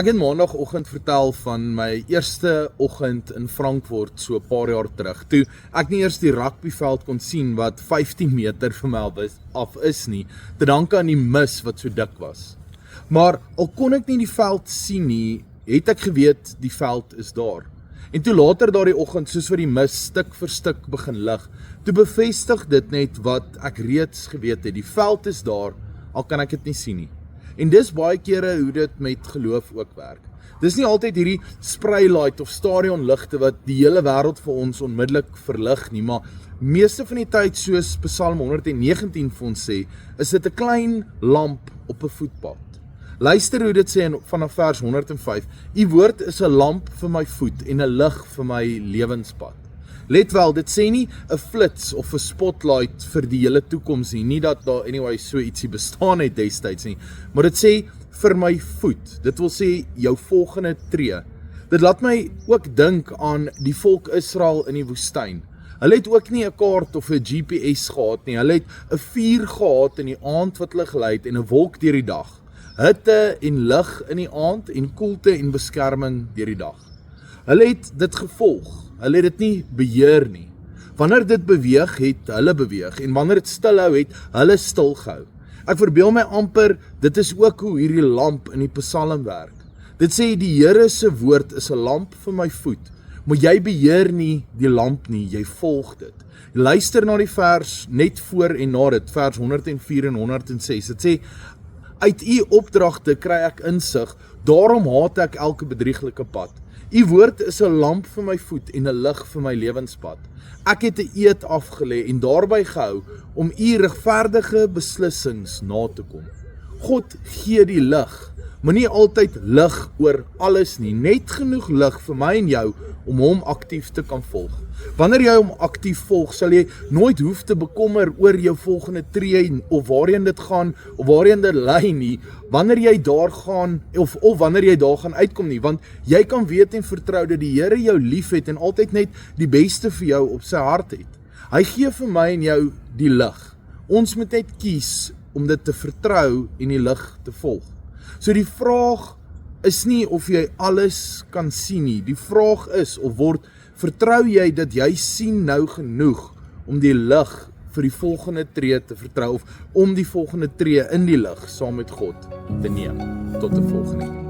Ek het maandagoggend vertel van my eerste oggend in Frankfurt so 'n paar jaar terug, toe ek nie eers die rugbyveld kon sien wat 15 meter van my af is nie, te danke aan die mis wat so dik was. Maar al kon ek nie die veld sien nie, het ek geweet die veld is daar. En toe later daardie oggend, soos wat die mis stuk vir stuk begin lig, toe bevestig dit net wat ek reeds geweet het, die veld is daar, al kan ek dit nie sien nie. En dis baie kere hoe dit met geloof ook werk. Dis nie altyd hierdie spraylight of stadionligte wat die hele wêreld vir ons onmiddellik verlig nie, maar meeste van die tyd, soos Psalm 119 vir ons sê, is dit 'n klein lamp op 'n voetpad. Luister hoe dit sê vanaf vers 105, U woord is 'n lamp vir my voet en 'n lig vir my lewenspad. Let wel, dit sê nie 'n flits of 'n spotlight vir die hele toekoms nie dat daar anyway so ietsie bestaan het destyds nie, maar dit sê vir my voet, dit wil sê jou volgende tree. Dit laat my ook dink aan die volk Israel in die woestyn. Hulle het ook nie 'n kaart of 'n GPS gehad nie, hulle het 'n vuur gehad in die aand wat hulle gelei het en 'n wolk deur die dag. Hitte en lig in die aand en koelte en beskerming deur die dag. Hulle het dit gevolg, hulle het dit nie beheer nie. Wanneer dit beweeg, het hulle beweeg en wanneer dit stilhou, het hulle stilgehou. Ek verbeel my amper, dit is ook hoe hierdie lamp in die Psalm werk. Dit sê die Here se woord is 'n lamp vir my voet, maar jy beheer nie die lamp nie, jy volg dit. Luister na die vers net voor en na dit, vers 104 en 106. Dit sê, uit U opdragte kry ek insig, daarom haat ek elke bedrieglike pad. U woord is 'n lamp vir my voet en 'n lig vir my lewenspad. Ek het 'n eed afgelê en daarby gehou om U regverdige beslissings na te kom. God gee die lig, maar nie altyd lig oor alles nie, net genoeg lig vir my en jou om hom aktief te kan volg. Wanneer jy hom aktief volg, sal jy nooit hoef te bekommer oor jou volgende tree of waarheen dit gaan of waarheen dit lei nie, wanneer jy daar gaan of wanneer jy daar gaan uitkom nie, want jy kan weet en vertrou dat die Here jou liefhet en altyd net die beste vir jou op sy hart het. Hy gee vir my en jou die lig. Ons moet net kies om dit te vertrou en die lig te volg. So die vraag is nie of jy alles kan sien nie. Die vraag is of vertrou jy dat jy sien nou genoeg om die lig vir die volgende tree te vertrou of om die volgende tree in die lig saam met God te neem. Tot 'n volgende keer.